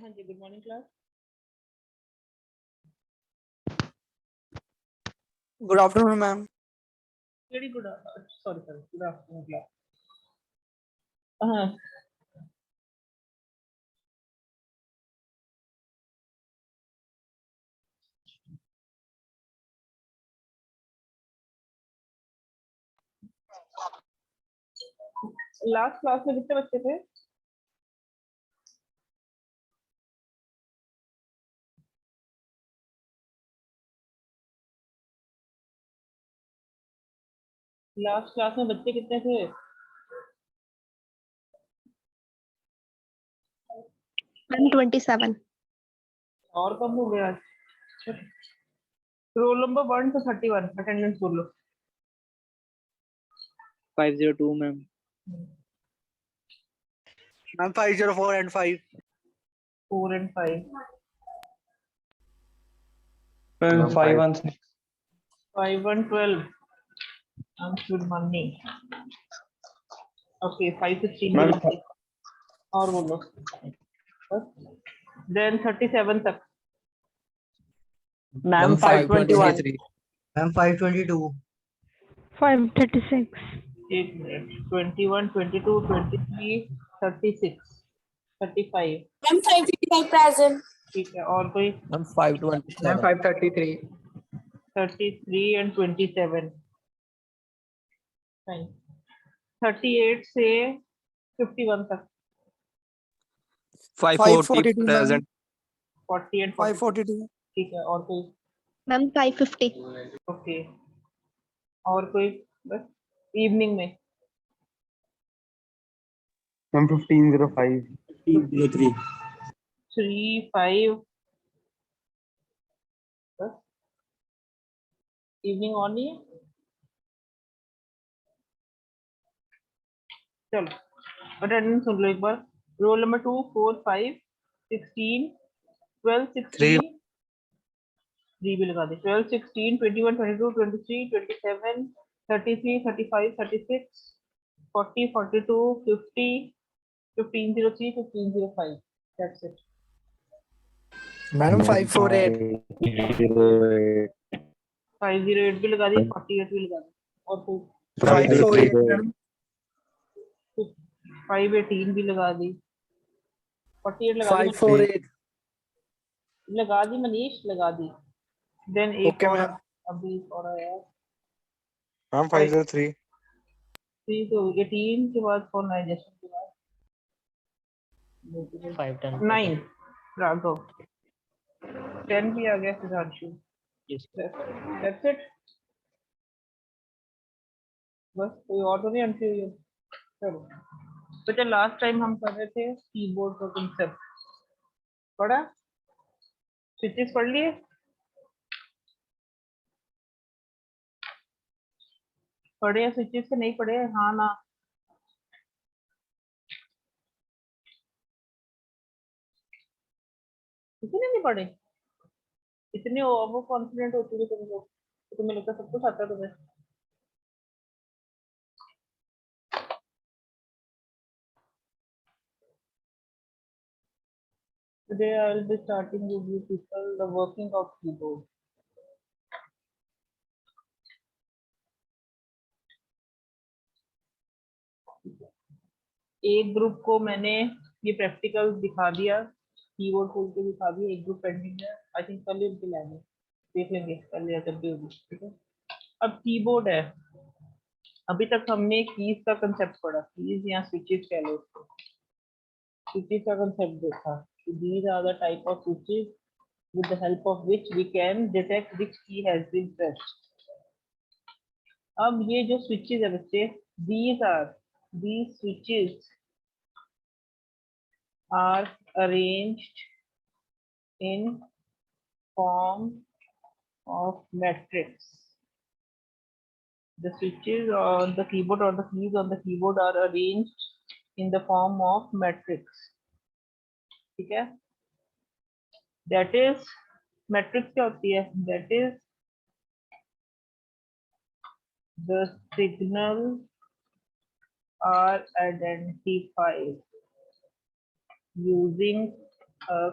हाँ जी, good morning class. Good afternoon ma'am. Very good, sorry sorry, good afternoon class. हाँ, last class में कितने बच्चे थे? लास्ट क्लास में बच्चे कितने थे? 127. और कम हो गया आज। रोल नंबर 1 to 31 अटेंडेंस बोलो। 502 ma'am. Ma'am 504 and 5. 4 and 5, ma'am 516। 5 and 12 good money। Okay 516 ma'am और बोलो देन 37 तक। मैम 521। मैम 522. 536. एक मिनट, 21 22 23 36 35। Ma'am 555 present. ठीक है, और कोई? मैम 527. मैम 533। 33 and 27। फाइन। 38 से 51 तक। 542 मैम. 40 and 42। 542. ठीक है, और कोई? Ma'am 550. ओके, और कोई? बस इवनिंग में। मैम 1505। 1503. 3 5 बस। इवनिंग ऑन नहीं है? चलो अटेंडेंस सुन लो एक बार। रोल नंबर 2 4 5 16 12 16 3 भी लगा दे। 12 16 21 22 23 27 33 35 36 40 42 50 1503 1505। That's it. मैडम 548. 508 भी लगा दी, 48 भी लगा दी, और कोई? 548 मैम. 518 भी लगा दी, 48 लगा दी, 548. लगा दी मनीष, लगा दी। देन एक Okay, और ma'am. अभी एक और आया। मैम 503। 3 तो 18 के बाद कौन आया? जैसे के बाद 9 राघव, 10 भी आ गया सिद्धांशु। That's it. बस कोई और तो नहीं एंट्री हुई है? चलो बेटा, लास्ट टाइम हम कर रहे थे कीबोर्ड का कंसेप्ट। पढ़ा? स्विचेस पढ़ लिए? पढ़े या स्विचेस के नहीं पढ़े? हाँ ना? किसी ने नहीं पढ़े? इतने ओवर कॉन्फिडेंट होती है तुम लोग, तो तुम्हें लगता है सब कुछ आता है तुम्हें। Today I will be starting with you people the working of keyboard. एक ग्रुप को मैंने ये प्रैक्टिकल दिखा दिया, कीबोर्ड खोल के दिखा दिया। एक ग्रुप पेंडिंग है, आई थिंक कल ही उनके लाएंगे, देख लेंगे कल या जब भी होगी। ठीक है, अब कीबोर्ड है। अभी तक हमने कीज का कंसेप्ट पढ़ा, कीज या स्विचेस कह लो उसको। स्विचेस का कंसेप्ट देखा। These are the type of switches with the help of which we can detect which key has been pressed. अब ये जो switches है बच्चे, these switches are arranged in form of matrix. The switches on the keyboard or the keys on the keyboard are arranged in the form of matrix. ठीक है? That is matrix क्या होती है? That is the signal are identified using a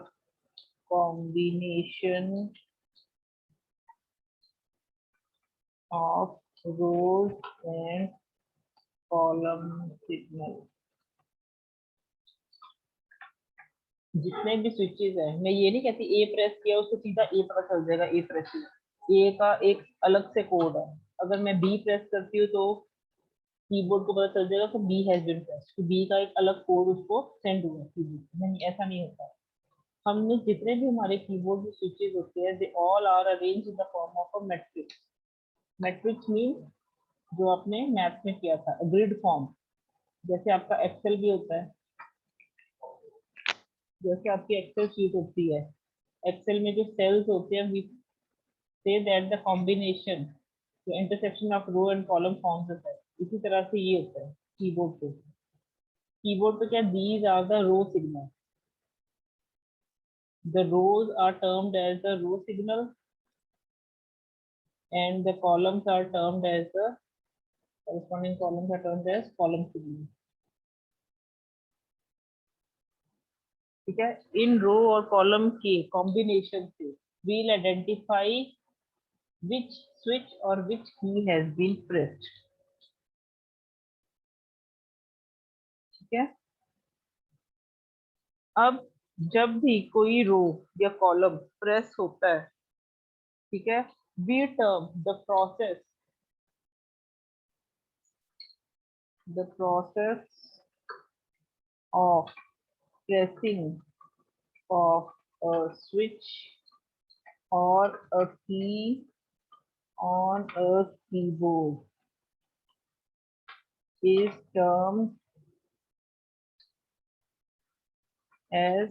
combination of rows and column signal. जितने भी switches है, मैं ये नहीं कहती ए प्रेस किया उसको सीधा ए पता चल जाएगा, ए प्रेस किया, ए का एक अलग से कोड है। अगर मैं बी प्रेस करती हूँ तो कीबोर्ड को पता चल जाएगा कि B has been pressed, B का एक अलग कोड उसको सेंड हुआ कीबोर्ड। नहीं, ऐसा नहीं होता। हमने जितने भी हमारे कीबोर्ड में स्विचेस होते हैं, they all are arranged in the form of a matrix. Matrix mean जो आपने मैथ में किया था, ग्रिड फॉर्म, जैसे आपका एक्सेल भी होता है, जैसे आपकी एक्सेल शीट होती है, एक्सेल में जो सेल्स होते हैं, we say that the combination the intersection of row and column forms a cell. इसी तरह से ये होता है कीबोर्ड पे। कीबोर्ड पे क्या, these are the row signal, the rows are termed as the row signal and the columns are termed as the corresponding columns are termed as column signal। ठीक है, इन रो और कॉलम के कॉम्बिनेशन से we'll identify which switch or which key has been pressed। ठीक है, अब जब भी कोई रो या कॉलम प्रेस होता है, ठीक है, we term the process of pressing of a switch or a key on a keyboard is termed as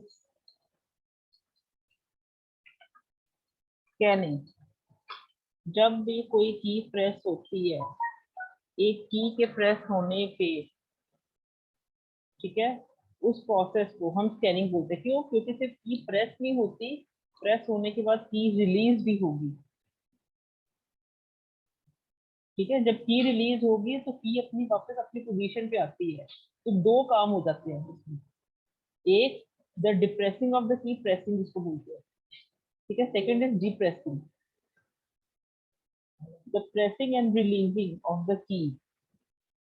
scanning। जब भी कोई की प्रेस होती है, एक की के प्रेस होने पे, ठीक है, उस प्रोसेस को हम स्कैनिंग बोलते हैं। क्यों? क्योंकि सिर्फ की प्रेस नहीं होती, प्रेस होने के बाद की रिलीज भी होगी। ठीक है, जब की रिलीज होगी तो की अपनी वापस अपनी पोजीशन पे आती है। तो दो काम हो जाते हैं इसमें, एक the depressing of the key, pressing जिसको बोलते हैं, ठीक है, second is depressing. The pressing and releasing of the key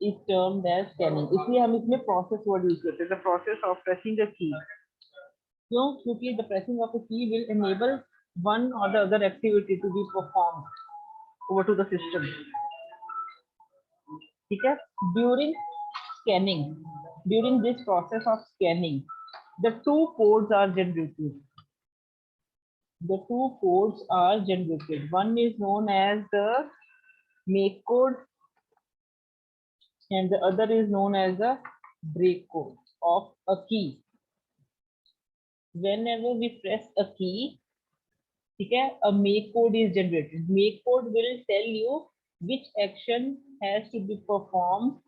is termed as scanning। इसलिए हम इसमें प्रोसेस वर्ड यूज करते हैं, the process of pressing the key. क्यों? क्योंकि the pressing of the key will enable one or the other activity to be performed over to the system। ठीक है, during scanning, during this process of scanning, the two codes are generated। The two codes are generated। One is known as the make code and the other is known as the break code of a key। Whenever we press a key, ठीक है, a make code is generated। Make code will tell you which action has to be performed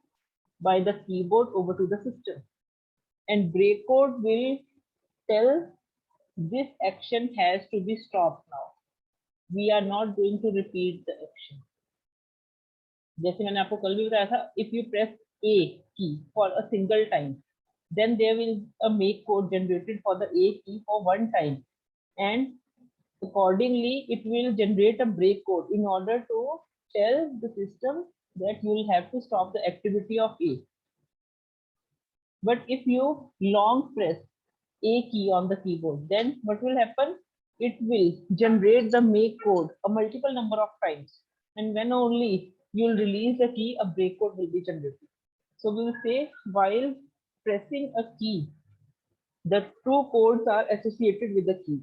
by the keyboard over to the system, and break code will tell this action has to be stopped now, we are not going to repeat the action। जैसे मैंने आपको कल भी बताया था, if you press a key for a single time, then there will a make code generated for the a key for one time, and accordingly it will generate a break code in order to tell the system that you will have to stop the activity of a। But if you long press a key on the keyboard, then what will happen? It will generate the make code a multiple number of times, and when only you will release the key, a break code will be generated। So we will say while pressing a key, the two codes are associated with the key।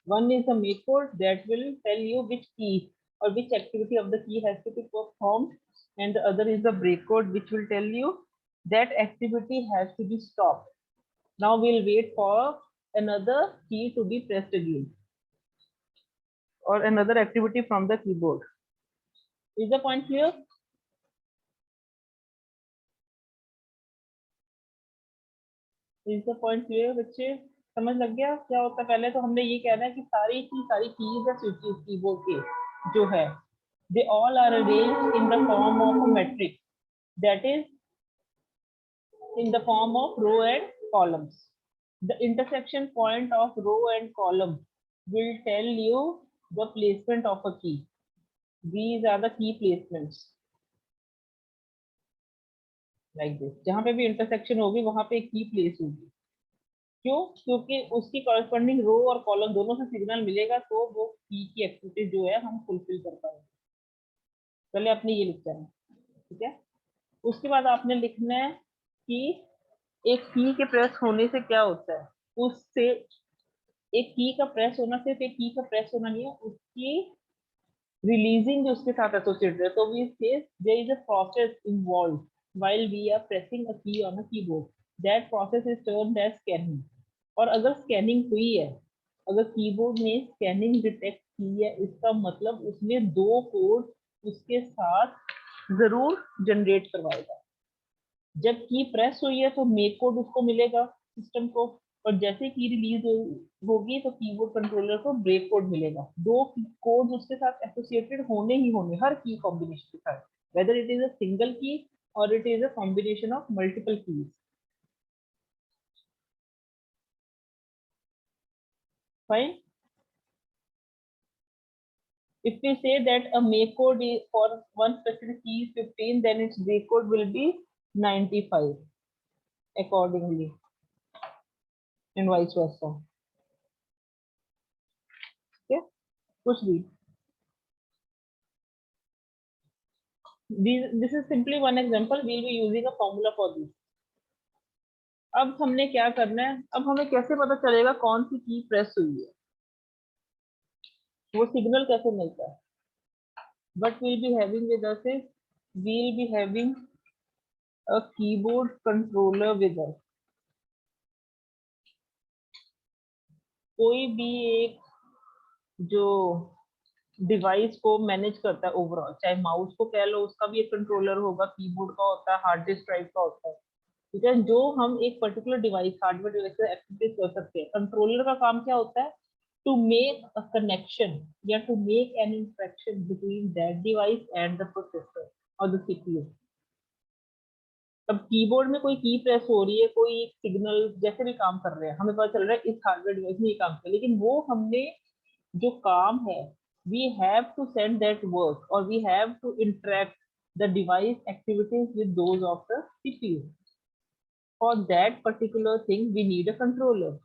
One is the make code that will tell you which key or which activity of the key has to be performed, and the other is the break code which will tell you that activity has to be stopped। Now we'll wait for another key to be pressed again or another activity from the keyboard। Is the point clear? Is the point clear बच्चे? समझ लग गया क्या होता है? पहले तो हमने ये कहना है कि सारी कीज या स्विचेस कीबोर्ड के जो है, they all are arranged in the form of a matrix, that is in the form of row and columns। The intersection point of row and column will tell you the placement of a key. These are the key placements. Like this. जहाँ पे भी intersection होगी वहाँ पे एक key place होगी. क्यों? क्योंकि उसकी corresponding row और column दोनों से signal मिलेगा तो वो key की activity जो है हम fulfill कर पाएंगे. पहले आपने ये लिखना है, ठीक है? उसके बाद आपने लिखना है कि एक की के प्रेस होने से क्या होता है, उससे एक की का प्रेस होना सिर्फ एक की का प्रेस होना नहीं है, उसकी रिलीजिंग जो उसके साथ एसोसिएटेड है. तो we say there is a process involve while we are pressing a key on a keyboard. That process is termed as scanning. और अगर स्कैनिंग हुई है, अगर कीबोर्ड ने स्कैनिंग डिटेक्ट की है, इसका मतलब उसने दो कोड उसके साथ जरूर जनरेट करवाएगा. जब की प्रेस हुई है तो मेक कोड उसको मिलेगा सिस्टम को, और जैसे की रिलीज होगी तो कीबोर्ड कंट्रोलर को ब्रेक कोड मिलेगा. दो कोड उसके साथ एसोसिएटेड होने ही होने हर की कॉम्बिनेशन के साथ, whether it is a single की और it is a combination of multiple keys. Fine. If we say that a make code is for one specific key is 15, then its break code will be 95 accordingly, and vice versa. Okay, कुछ भी. This is simply one example. We'll be using a formula for this. अब हमने क्या करना है, अब हमें कैसे पता चलेगा कौन सी की प्रेस हुई है, वो सिग्नल कैसे मिलता है. What we'll be having with us is we'll be having a keyboard controller with us. कोई भी एक जो डिवाइस को मैनेज करता है ओवरऑल, चाहे माउस को कह लो, उसका भी एक कंट्रोलर होगा, कीबोर्ड का होता है, हार्ड डिस्क ड्राइव का होता है, ठीक है. जो हम एक पर्टिकुलर डिवाइस हार्डवेयर डिवाइस से एक्टिविटीज कर सकते हैं. कंट्रोलर का काम क्या होता है? टू मेक अ कनेक्शन या to make an interaction between that device and the processor और द सीपीयू. अब कीबोर्ड में कोई की प्रेस हो रही है, कोई सिग्नल जैसे भी काम कर रहे हैं, हमें पता चल रहा है इस हार्डवेयर डिवाइस में ये काम कर, लेकिन वो हमने जो काम है, we have to send that work or we have to interact the device activities with those of the CPU. For that particular thing we need a controller.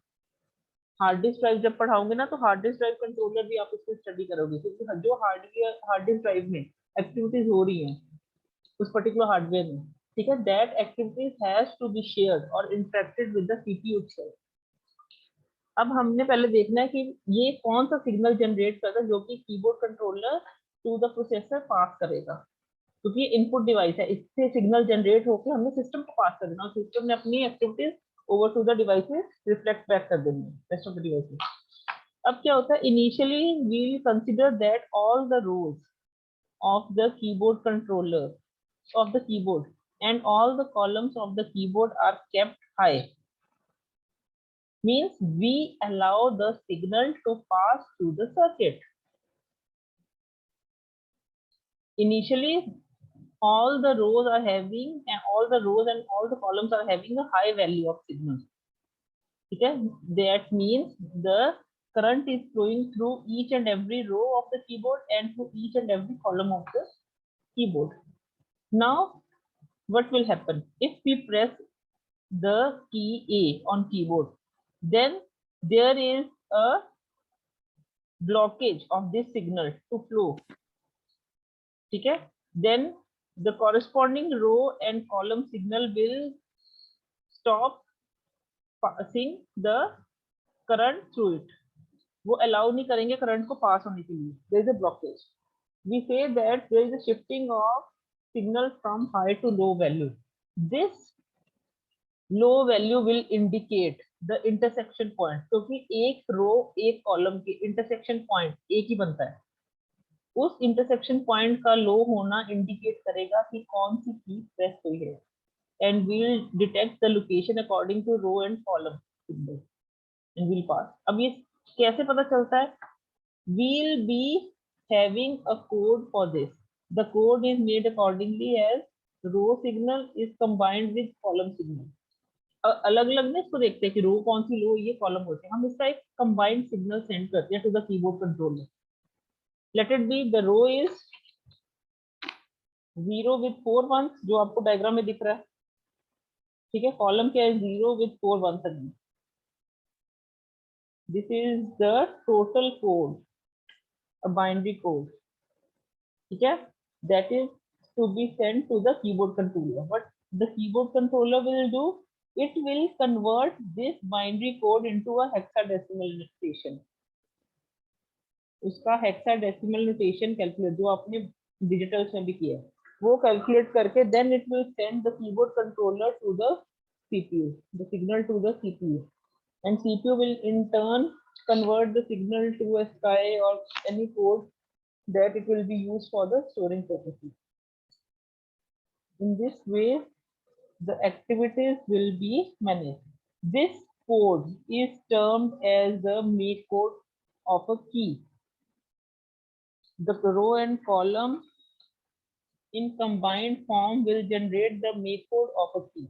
Hard disk drive जब पढ़ाओगे ना तो हार्ड डिस्क ड्राइव कंट्रोलर भी आप उसको study करोगे, क्योंकि जो hard disk drive में एक्टिविटीज हो रही हैं उस पर्टिकुलर हार्डवेयर में, ठीक है, that activities has to be shared और interacted with the CPU itself. अब हमने पहले देखना है कि ये कौन सा सिग्नल जनरेट करता है जो कि keyboard controller to the processor pass करेगा, क्योंकि इनपुट डिवाइस है, इससे सिग्नल जनरेट होकर हमने सिस्टम को पास कर देना और सिस्टम ने अपनी activities over to the devices reflect back कर देनी है रेस्ट ऑफ द डिवाइसेस. अब क्या होता है, initially we will consider that all the rows of the keyboard controller of the keyboard and all the columns of the keyboard are kept high. Means we allow the signal to pass through the circuit. Initially all the rows are having and all the rows and all the columns are having a high value of signal. Okay, that means the current is flowing through each and every row of the keyboard and through each and every column of the keyboard. Now what will happen if we press the key A on keyboard? Then there is a blockage of this signal to flow. ठीक है, then the corresponding row and column signal will stop passing the current through it. वो allow नहीं करेंगे current को पास होने के लिए. There is a blockage. We say that there is a shifting of signal from high to low value. This low value will indicate the intersection point, क्योंकि एक रो एक कॉलम के इंटरसेक्शन पॉइंट एक ही बनता है, उस इंटरसेक्शन पॉइंट का लो होना इंडिकेट करेगा कि कौन सी की प्रेस हुई है, and we will detect the location according to row and column symbol and will pass. अब ये कैसे पता चलता है? we'll be having a code for this. The code is made accordingly as row signal is combined with column signal. अलग अलग ना इसको देखते हैं कि रो कौन सी लो ये कॉलम होते हैं, हम इसका एक कंबाइंड सिग्नल सेंड करते हैं to the keyboard controller. Let it be the row is 0 with 4 ones, जो आपको डायग्राम में दिख रहा है, ठीक है। कॉलम क्या है, 0 with 4 ones again. This is the total code, a binary code, ठीक है, that is to be sent to the keyboard controller. What the keyboard controller will do, it will convert this binary code into a hexadecimal notation. उसका hexadecimal notation calculate जो आपने digitals में भी किया है वो कैलकुलेट करके then it will send the keyboard controller to the CPU, the signal to the CPU, and CPU will in turn convert the signal to a sky or any code that it will be used for the storing purposes. In this way, the activities will be managed. This code is termed as the make code of a key. The row and column in combined form will generate the make code of a key.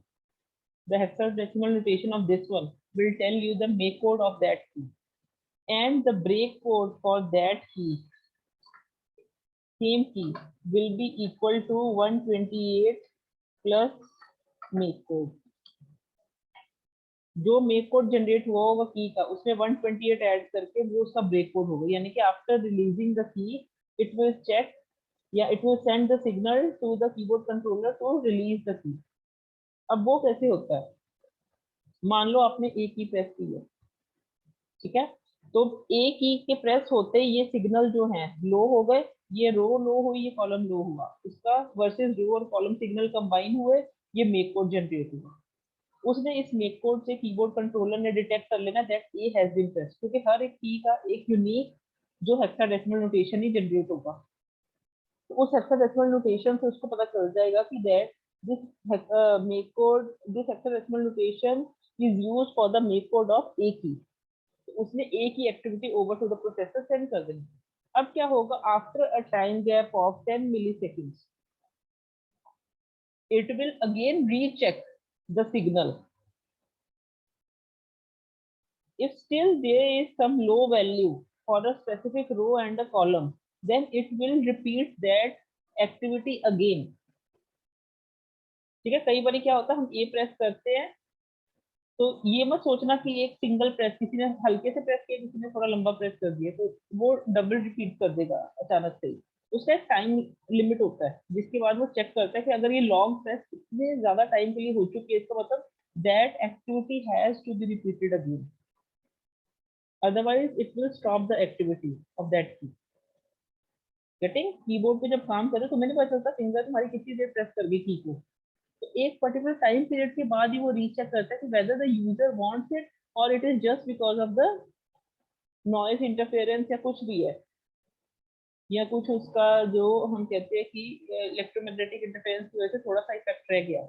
The hexadecimal notation of this one will tell you the make code of that key, and the break code for that key, same key, will be equal to 128 plus make code. जो make code generate हुआ होगा की का उसमें 128 add करके वो उसका break code होगा, यानी कि after releasing the key it will check या it will send the signal to the keyboard controller to release the key. अब वो कैसे होता है, मान लो आपने ए की प्रेस की है, ठीक है, तो ए की के प्रेस होते ही ये सिग्नल जो है लो हो गए, ये रो लो हुई, ये कॉलम लो हुआ, उसका वर्सेस रो और कॉलम सिग्नल कंबाइन हुए, ये मेक कोड जनरेट हुआ। उसने इस मेक कोड से कीबोर्ड कंट्रोलर ने डिटेक्ट कर लेना that A has been pressed, क्योंकि हर एक की का एक यूनिक जो हेक्साडेसिमल नोटेशन ही जनरेट होगा, तो उस हेक्साडेसिमल नोटेशन से उसको पता चल जाएगा कि that this make code, this hexadecimal notation is used for the make code of a key. तो उसने a key activity over to the processor send कर देनी। अब क्या होगा, after a time gap of 10 milliseconds it will again recheck the signal. If still there is some low value for a specific row and a column, then it will repeat that activity again. ठीक है, कई बार क्या होता है हम ए press करते हैं तो ये मत सोचना कि एक सिंगल प्रेस, किसी ने हल्के से प्रेस किया, किसी ने थोड़ा लंबा प्रेस कर दिया, तो वो डबल रिपीट कर देगा अचानक से ही। उसका एक टाइम लिमिट होता है जिसके बाद वो चेक करता है कि अगर ये लॉन्ग प्रेस इतने ज्यादा टाइम के लिए हो चुकी है, इसका मतलब that activity has to be repeated again, otherwise it will stop the activity of that key. Getting, keyboard पे जब काम करे तो मैंने पता चलता फिंगर तुम्हारी कितनी देर प्रेस कर गई की को, तो एक पर्टिकुलर टाइम पीरियड के बाद ही वो रीचेक करता है कि whether the user wants it और it is just because of the noise interference या कुछ भी है, या कुछ उसका जो हम कहते हैं कि इलेक्ट्रोमैग्नेटिक इंटरफेरेंस की वजह से थोड़ा सा इफेक्ट रह गया।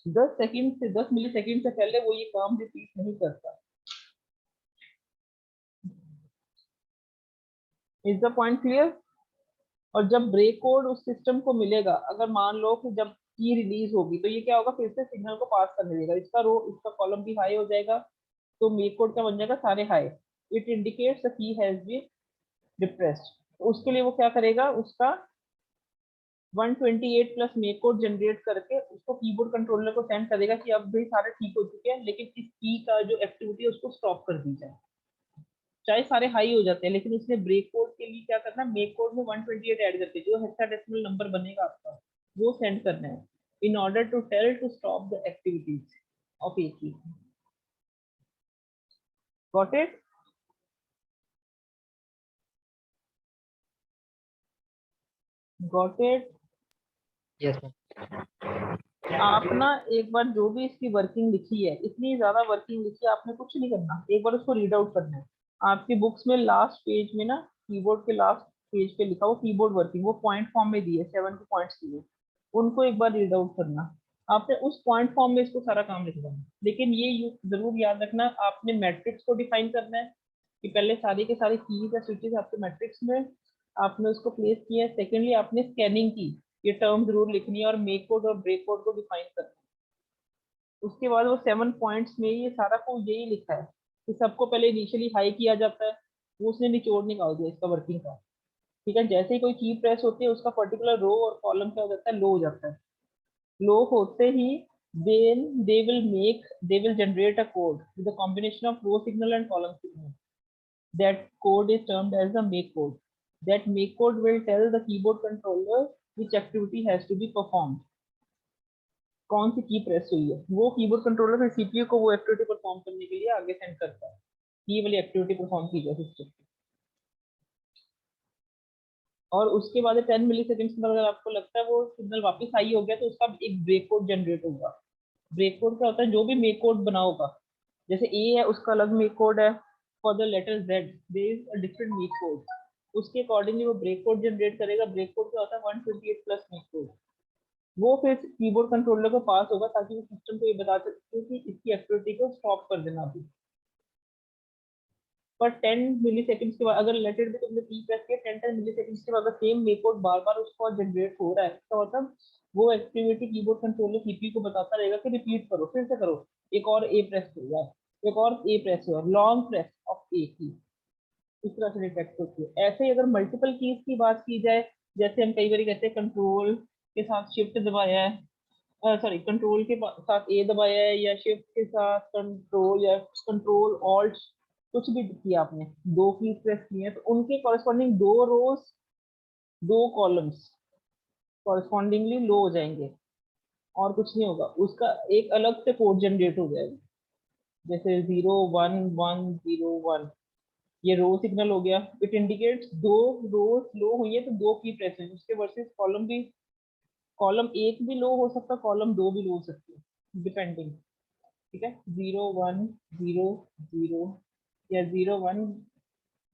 10 मिलीसेकंड से पहले वो ये काम रिपीट नहीं करता। Is the point clear? और जब ब्रेक कोड उस सिस्टम को मिलेगा, अगर मान लो कि जब की रिलीज होगी तो ये क्या होगा, फिर से सिग्नल को पास करने देगा, इसका रो इसका कॉलम भी हाई हो जाएगा, तो मेक कोड का बन जाएगा सारे high, it indicates the key has been depressed. तो उसके लिए वो क्या करेगा, उसका 128 प्लस मेक कोड जनरेट करके उसको कीबोर्ड कंट्रोलर को सेंड करेगा कि अब भी सारे ठीक हो चुके हैं, लेकिन इस की का जो एक्टिविटी है उसको स्टॉप कर दी जाए, चाहे सारे हाई हो जाते हैं, लेकिन उसने ब्रेक कोड के लिए क्या करना है, मेक कोड में 128 ऐड करके जो हेक्साडेसिमल नंबर बनेगा आपका वो सेंड करना है in order to tell to stop the activities of a key. Got it? Got it? Yes, ma'am. आप ना एक बार जो भी इसकी वर्किंग लिखी है, इतनी ज्यादा वर्किंग लिखी है, आपने कुछ नहीं करना, एक बार उसको रीड आउट करना है। आपकी बुक्स में लास्ट पेज में ना कीबोर्ड के लास्ट पेज पे लिखा वो कीबोर्ड वर्किंग, वो पॉइंट फॉर्म में दिए 7 के पॉइंट्स दिए, उनको एक बार रीड आउट करना। आपने उस पॉइंट फॉर्म में इसको सारा काम लिख देना, लेकिन ये जरूर याद रखना आपने मैट्रिक्स को डिफाइन करना है कि पहले सारे के सारे कीज या स्विचेस आपके मैट्रिक्स में आपने उसको प्लेस किया है। सेकेंडली आपने स्कैनिंग की ये टर्म जरूर लिखनी है और मेक कोड और ब्रेक कोड को डिफाइन करना है। उसके बाद वो 7 पॉइंट्स में ये सारा को यही लिखा है कि सबको पहले इनिशियली हाई किया जाता है, वो उसने निचोड़ निकाल दिया इसका वर्किंग का। ठीक है, जैसे ही कोई की प्रेस होती है उसका पर्टिकुलर रो और कॉलम क्या हो जाता है, लो हो जाता है। लो होते ही then they will generate a code with a combination of row signal and column signal. That code is termed as the make code. That make code will tell the keyboard controller which activity has to be performed. कौन सी की press हुई है, वो keyboard controller फिर CPU को वो activity perform करने के लिए आगे सेंड करता है, ये वाली एक्टिविटी परफॉर्म की जाए सिस्टम। और उसके बाद 10 मिली सेकेंड्स में अगर आपको लगता है वो सिग्नल वापस आई हो गया तो उसका एक ब्रेक कोड जनरेट होगा। ब्रेक कोड क्या होता है, जो भी मेक कोड बना होगा, जैसे ए है उसका अलग मेक कोड है, for the letter Z there is a different make code, उसके अकॉर्डिंगली वो ब्रेक कोड जनरेट करेगा। ब्रेक कोड क्या होता है 128 प्लस मेक कोड, वो फिर कीबोर्ड कंट्रोलर को पास होगा ताकि वो सिस्टम को ये बता सके कि इसकी एक्टिविटी को स्टॉप कर देना अभी। पर 10 मिली सेकेंड्स के बाद अगर लेटेड भी तुमने की प्रेस किया 10 मिली सेकेंड्स के बाद अगर सेम मेक कोड बार बार उसको जनरेट हो रहा है तो मतलब वो एक्टिविटी कीबोर्ड कंट्रोलर सीपीयू को बताता रहेगा कि रिपीट करो, फिर से करो, एक और ए प्रेस हो जाए, एक और ए प्रेस हो, लॉन्ग प्रेस ऑफ ए की, इस तरह से डिटेक्ट होती है। ऐसे ही अगर मल्टीपल कीज की बात की जाए, जैसे हम कई बार कहते हैं कंट्रोल के साथ शिफ्ट दबाया है, सॉरी कंट्रोल के साथ ए दबाया है, या शिफ्ट के साथ कंट्रोल, या कंट्रोल ऑल्ट कुछ भी किया आपने, दो कीज प्रेस किए हैं तो उनके कॉरेस्पॉन्डिंग दो रोज दो कॉलम्स कॉरेस्पॉन्डिंगली लो हो जाएंगे और कुछ नहीं होगा, उसका एक अलग से कोड जनरेट हो जाएगा। जैसे 0 1 1 0 1 ये रो सिग्नल हो गया, इट इंडिकेट्स दो रो लो हुई है तो दो की प्रेस है, उसके वर्सेस कॉलम भी, कॉलम एक भी लो हो सकता है, कॉलम दो भी लो हो सकती है डिपेंडिंग। ठीक है, 0 1 0 0 या 0 1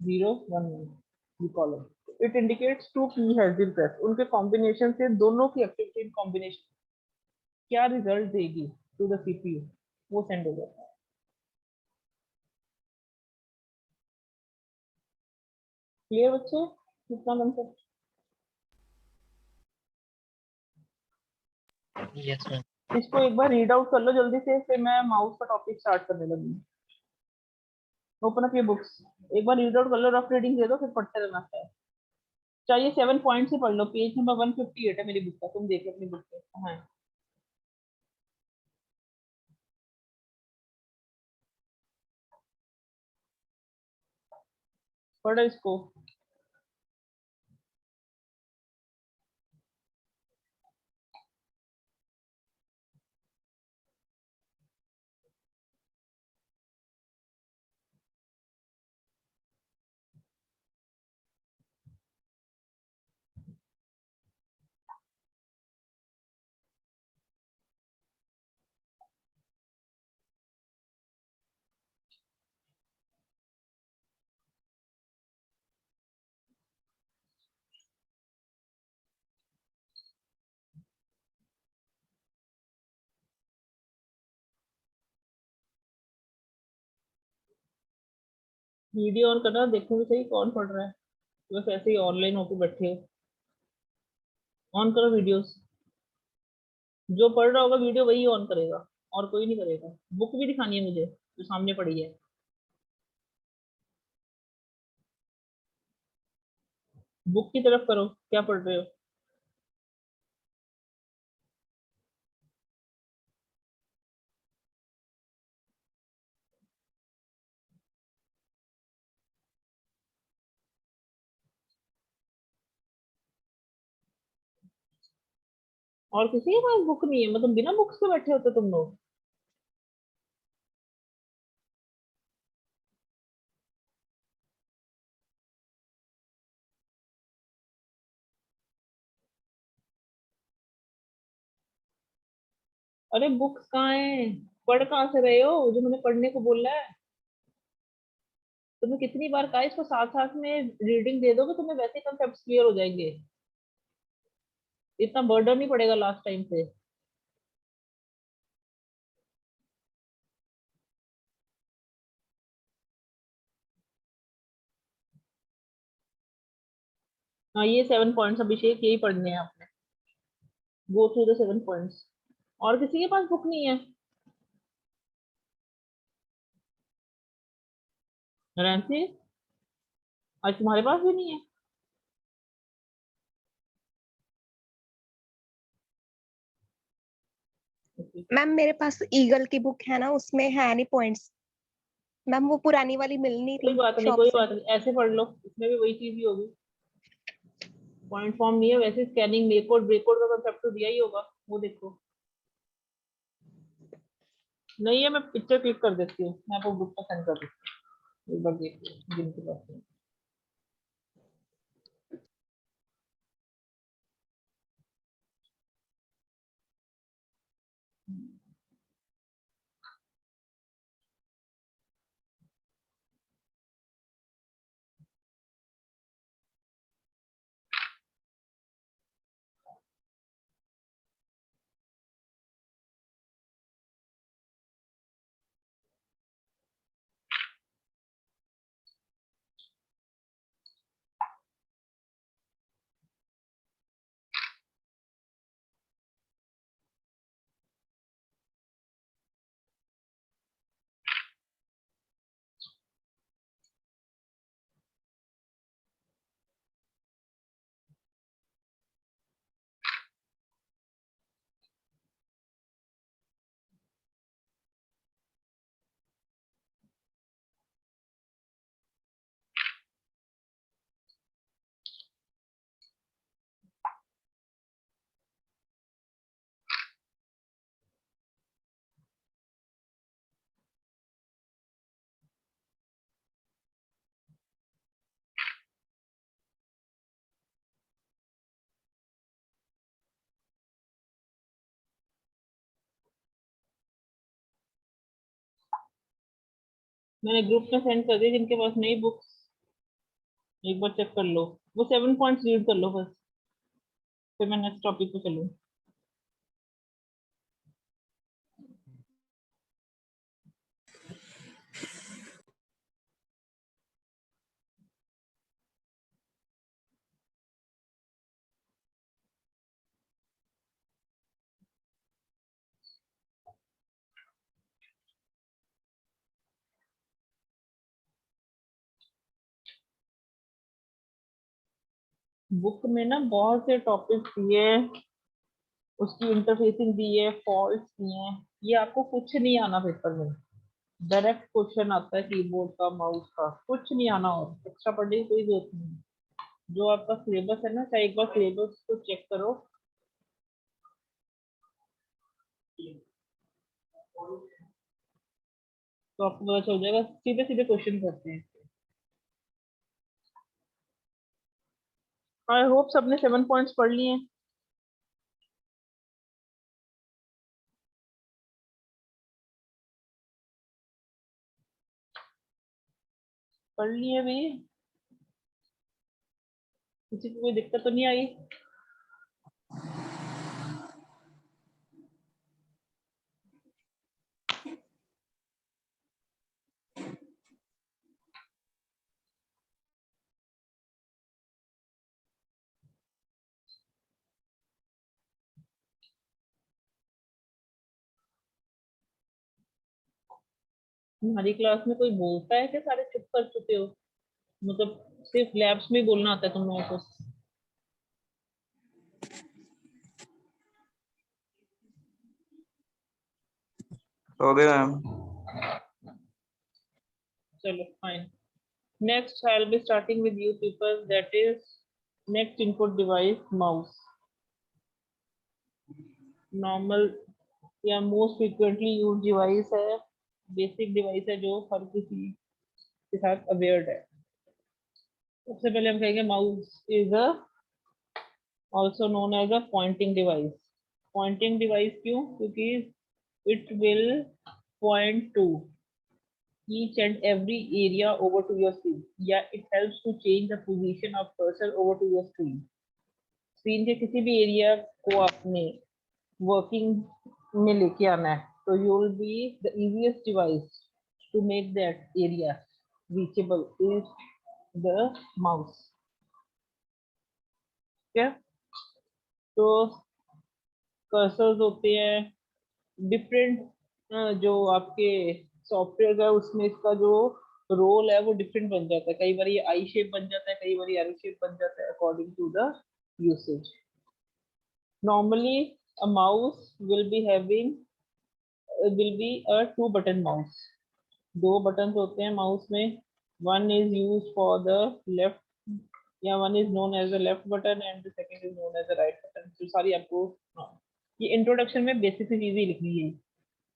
0 1 1 कॉलम, इट इंडिकेट्स टू की हैज बीन प्रेस, उनके कॉम्बिनेशन से दोनों की एक्टिविटी कॉम्बिनेशन क्या रिजल्ट देगी टू द सीपीयू वो सेंड हो जाता है। क्लियर बच्चे, कितना कंसेप्ट? Yes, ma'am. इसको एक बार रीड आउट कर लो जल्दी से, फिर मैं माउस का टॉपिक स्टार्ट करने लगी। ओपन अप ये बुक्स, एक बार रीड आउट कर लो, रफ रीडिंग दे दो, फिर पढ़ते रहना है। चाहिए 7 पॉइंट्स ही पढ़ लो, पेज नंबर 158 है मेरी बुक का, तुम देखो अपनी बुक पे कहाँ है। पढ़ो इसको। वीडियो ऑन करना, देखो भी सही कौन पढ़ रहा है, बस ऐसे ही ऑनलाइन होकर बैठे हो। ऑन करो वीडियोस, जो पढ़ रहा होगा वीडियो वही ऑन करेगा और कोई नहीं करेगा। बुक भी दिखानी है मुझे जो सामने पड़ी है, बुक की तरफ करो, क्या पढ़ रहे हो। और किसी के पास बुक नहीं है, मतलब बिना बुक्स के बैठे होते तुम लोग। अरे बुक्स कहाँ है, पढ़ कहाँ से रहे हो, जो मैंने पढ़ने को बोला है। तुम्हें कितनी बार कहा, इसको साथ साथ में रीडिंग दे दोगे तुम्हें वैसे कंसेप्ट क्लियर हो जाएंगे, इतना बर्डन नहीं पड़ेगा लास्ट टाइम से। हाँ ये 7 पॉइंट्स अभिषेक यही पढ़ने हैं आपने, गो थ्रू द 7 पॉइंट्स। और किसी के पास बुक नहीं है? रैंसी आज तुम्हारे पास भी नहीं है? Okay. मैम मेरे पास ईगल की बुक है ना, उसमें है नहीं पॉइंट्स। मैम वो पुरानी वाली मिल नहीं कोई रही बात नहीं, शॉप कोई से। बात नहीं, ऐसे पढ़ लो, इसमें भी वही चीज ही होगी। पॉइंट फॉर्म नहीं है वैसे, scanning make code break code का कंसेप्ट तो दिया ही होगा, वो देखो। नहीं है, मैं पिक्चर क्लिक कर देती हूँ, मैं आपको ग्रुप पर सेंड कर देती हूँ, एक बार देख लो जिनके पास है। मैंने ग्रुप में सेंड कर दी, जिनके पास नई बुक्स एक बार चेक कर लो, वो 7 पॉइंट्स रीड कर लो बस, फिर मैं नेक्स्ट टॉपिक पे चलूँ। बुक में ना बहुत से टॉपिक्स दिए, उसकी इंटरफेसिंग दी है, फॉल्ट्स दिए हैं, ये आपको कुछ नहीं आना पेपर में। डायरेक्ट क्वेश्चन आता है कीबोर्ड का, माउस का, कुछ नहीं आना, और एक्स्ट्रा पढ़ने की कोई जरूरत नहीं है। जो आपका सिलेबस है ना, चाहे एक बार सिलेबस को चेक करो, तो आपको पता चल जाएगा, सीधे सीधे क्वेश्चन करते हैं। आई होप सबने 7 पॉइंट्स पढ़ लिए हैं। पढ़ लिए भी, किसी को कोई दिक्कत तो नहीं आई? हमारी क्लास में कोई बोलता है कि सारे चुप कर चुके हो? मतलब सिर्फ लैब्स में ही बोलना आता है तुम लोगों को? तो दे मैम। चलो fine. Next, I'll be starting with you people. That is, next input device, mouse. Normal या most frequently used device है, basic device है जो हर किसी के साथ अवेयर्ड है। सबसे पहले हम कहेंगे mouse is a also known as a pointing device. Pointing device क्यों? क्योंकि it will point to each and every area over to your screen. Yeah, it helps to change the position of cursor over to your screen. Screen के किसी भी area को आपने working में लेके आना है, तो you will be the easiest device to make that area reachable is the mouse. क्या? तो कर्सर्स होते हैं डिफरेंट, जो आपके सॉफ्टवेयर है उसमें इसका जो रोल है वो डिफरेंट बन जाता है, कई बार ये आई शेप बन जाता है, कई बार एरो शेप बन जाता है, according to the usage. Normally a mouse will be having will be a two button mouse. दो बटन होते हैं माउस में, one is used for the left या one is known as the left button and the second is known as the right button। तो सारी आपको ये introduction में बेसिक सी चीजें लिखनी है,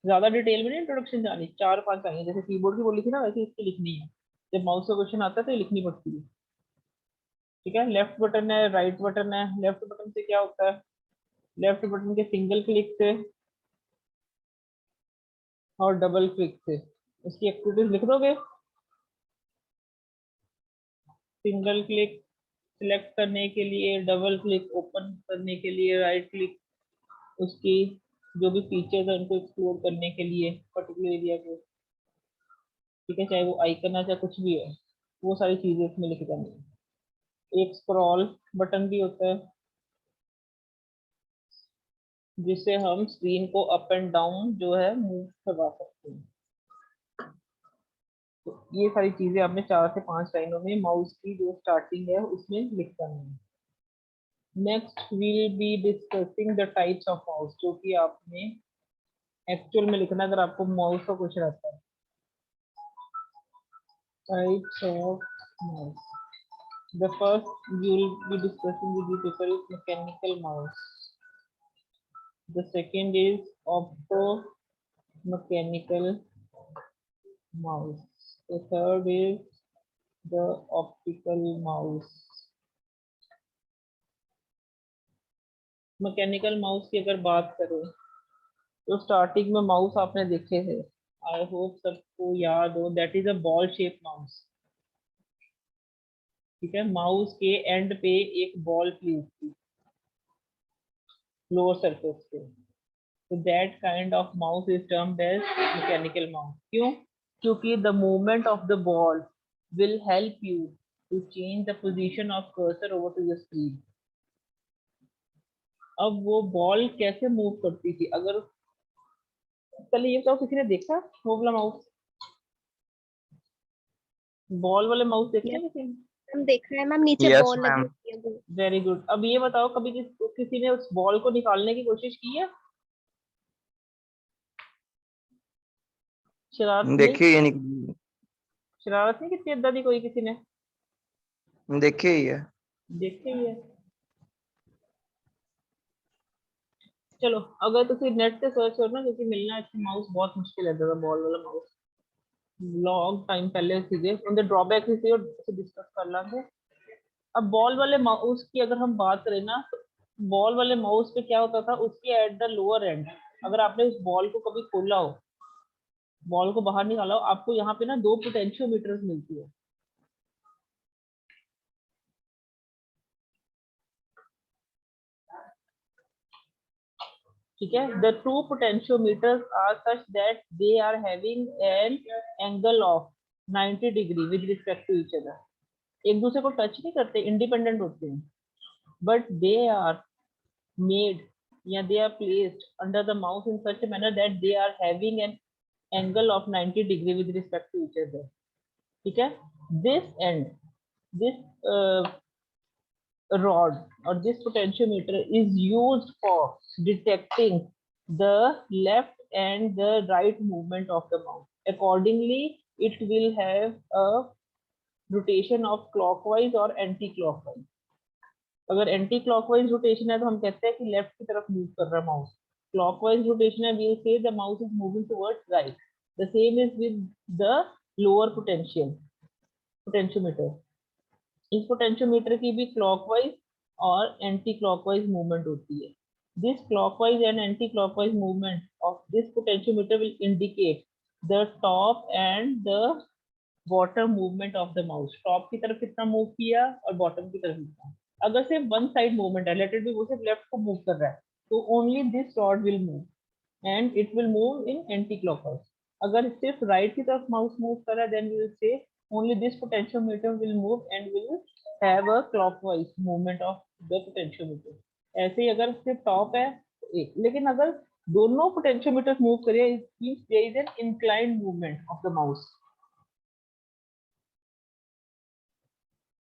ज्यादा डिटेल में नहीं इंट्रोडक्शन जानी, 4-5 आएंगे, जैसे कीबोर्ड की बोली थी ना वैसे इसकी लिखनी है, जब माउस का क्वेश्चन आता है तो ये लिखनी पड़ती है। ठीक है, लेफ्ट बटन है, राइट बटन है। लेफ्ट बटन से क्या होता है, लेफ्ट बटन के सिंगल क्लिक से और डबल क्लिक से उसकी एक्टिविटीज लिख दोगे। सिंगल क्लिक सिलेक्ट करने के लिए, डबल क्लिक ओपन करने के लिए, राइट क्लिक उसकी जो भी फीचर्स है उनको एक्सप्लोर करने के लिए पर्टिकुलर एरिया को। ठीक है, चाहे वो आइकन है चाहे कुछ भी है, वो सारी चीजें इसमें लिखी जानी है। एक स्क्रॉल बटन भी होता है जिससे हम स्क्रीन को अप एंड डाउन जो है मूव करवा सकते हैं। तो ये सारी चीजें आपने 4 से 5 लाइनों में माउस की जो स्टार्टिंग है उसमें लिख करनी है। Next will be discussing the types of mouse, जो कि आपने एक्चुअल में लिखना अगर आपको माउस का क्वेश्चन आता है। Types of mouse, the first you will be discussing with the paper is mechanical mouse, the second is opto mechanical mouse, the third is the optical mouse। Mechanical mouse की अगर बात करें तो starting में mouse आपने देखे थे, I hope सबको याद हो, that is a ball shape mouse. ठीक है, माउस के एंड पे एक बॉल प्लेस थी लोअर सरफेस पे, तो that kind of mouse is termed as mechanical mouse. क्यों? क्योंकि the movement of the ball will help you to change the position of cursor over to the screen. अब वो ball कैसे move करती थी, अगर पहले ये बताओ किसी ने देखा वो वाला माउस, बॉल वाले माउस देखे हैं किसी ने? हम देख रहे हैं मैम, नीचे यस बॉल लगी मैम। होती है वो। Very good. अब ये बताओ कभी किसी ने उस बॉल को निकालने की कोशिश की है? शरारत नहीं? देखिए ये नहीं, शरारत नहीं कितनी इदा दी कोई किसी ने? देखिए ही है। देखते ही है। चलो अगर तुसी नेट से सर्च करना, क्योंकि मिलना अच्छा माउस बहुत मुश्किल है, दादा बॉल वाला माउस लॉन्ग टाइम पहले सीधे उनके ड्रॉबैक भी और डिस्कस कर लेंगे। अब बॉल वाले माउस की अगर हम बात करें ना, तो बॉल वाले माउस पे क्या होता था, उसके एट द लोअर एंड अगर आपने उस बॉल को कभी खोला हो, बॉल को बाहर निकाला हो, आपको यहाँ पे ना 2 पोटेंशियोमीटर्स मिलती है। ठीक है, the two potentiometers are such that they are having an angle of 90 degree with respect to each other. एक दूसरे को टच नहीं करते, इंडिपेंडेंट होते हैं, बट दे आर made या they are placed under the mouse in such a manner that they are having an angle of 90 degree with respect to each other। ठीक है, this end, this rod or this potentiometer is used for detecting the left and the right movement of the mouse। Accordingly it will have a rotation of clockwise or anti-clockwise। अगर anti clockwise rotation है तो हम कहते हैं कि left की तरफ move कर रहा है माउस। क्लॉकवाइज रोटेशन है, वील से the mouse is moving towards right. The same is with the lower potentiometer. इस पोटेंशियोमीटर की भी क्लॉकवाइज और एंटी क्लॉकवाइज मूवमेंट होती है। This clockwise and anti clockwise movement of this potentiometer will indicate the top and the bottom movement of the mouse. Top की तरफ कितना move किया और बॉटम की तरफ कितना। अगर सिर्फ वन साइड मूवमेंट है, लेट इट बी वो सिर्फ लेफ्ट को मूव कर रहा है, तो only this rod will move and it will move in anti clockwise. अगर सिर्फ राइट की तरफ माउस मूव कर रहा है, then we will say only this potentiometer will move and will have a clockwise movement of the potentiometer. ऐसे ही अगर सिर्फ टॉप है तो एक, लेकिन अगर दोनों पोटेंशियोमीटर मूव करें, it means there is an inclined movement of the mouse.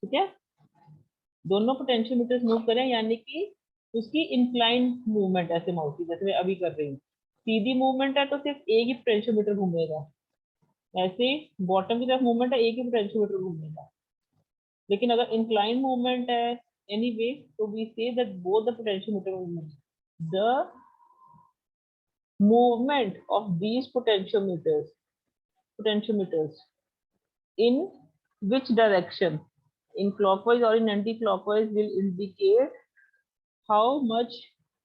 ठीक है, दोनों पोटेंशियोमीटर्स मूव करें, यानी कि उसकी इंक्लाइंड मूवमेंट ऐसे माउस की जैसे मैं अभी कर रही हूँ। सीधी मूवमेंट है तो सिर्फ एक ही पोटेंशियोमीटर घूमेगा, ऐसे बॉटम की तरफ मूवमेंट है एक ही पोटेंशियोमीटर घूमेगा। लेकिन अगर इंक्लाइन मूवमेंट है एनीवे, तो we say that both the potentiometer movement, the movement of these potentiometers in which direction, in clockwise or in anti-clockwise, will indicate how much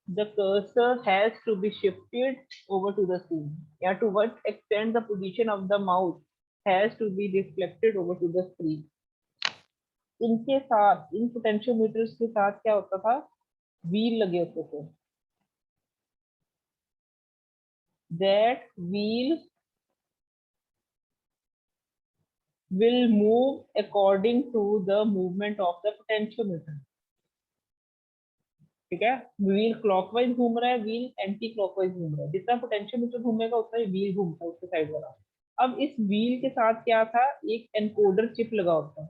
the cursor has to be shifted over to the screen, या to what extent the position of the mouse has to be reflected over to the screen. इनके साथ, इन पोटेंशियोमीटर्स के साथ क्या होता था, wheel लगे होते थे। That wheel will move according to the movement of the potentiometer. ठीक है, व्हील क्लॉकवाइज घूम रहा है, व्हील एंटी क्लॉकवाइज घूम रहा है, जितना पोटेंशियोमीटर घूमेगा उतना ही व्हील घूमता है उसके साइड वाला। अब इस व्हील के साथ क्या था, एक एनकोडर चिप लगा होता है।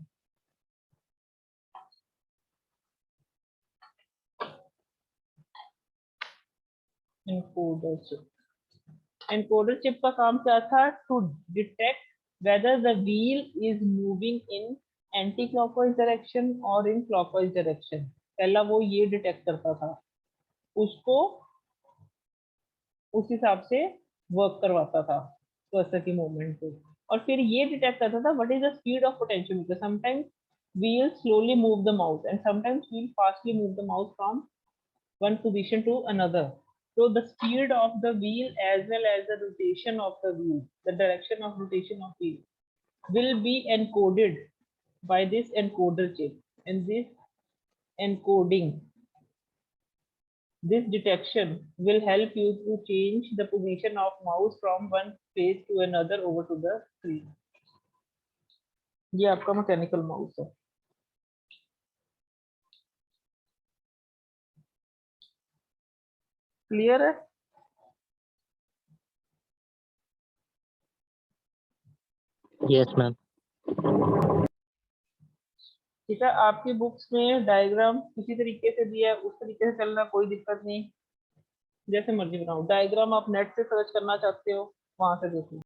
एनकोडर चिप, एनकोडर चिप का काम क्या था, to detect whether the wheel is moving in anti-clockwise direction or in clockwise direction। पहला वो ये डिटेक्ट करता था, उसको उस हिसाब से वर्क करवाता था कर्सर की मूवमेंट को, और फिर ये डिटेक्ट करता था what is the speed of potentiometer. Sometimes wheel slowly move the mouse and sometimes wheel fastly move the mouse from one position to another. So the speed of the wheel as well as the rotation of the wheel, the direction of rotation of wheel, will be encoded by this encoder chip. And this encoding, this detection will help you to change the position of mouse from one place to another over to the screen. ये आपका mechanical mouse है। Clear है? Yes, ma'am. ठीक है, आपकी books में diagram किसी तरीके से दिया है, उस तरीके से चलना, कोई दिक्कत नहीं, जैसे मर्जी बनाओ। डायग्राम आप नेट से सर्च करना चाहते हो, वहां से देखो।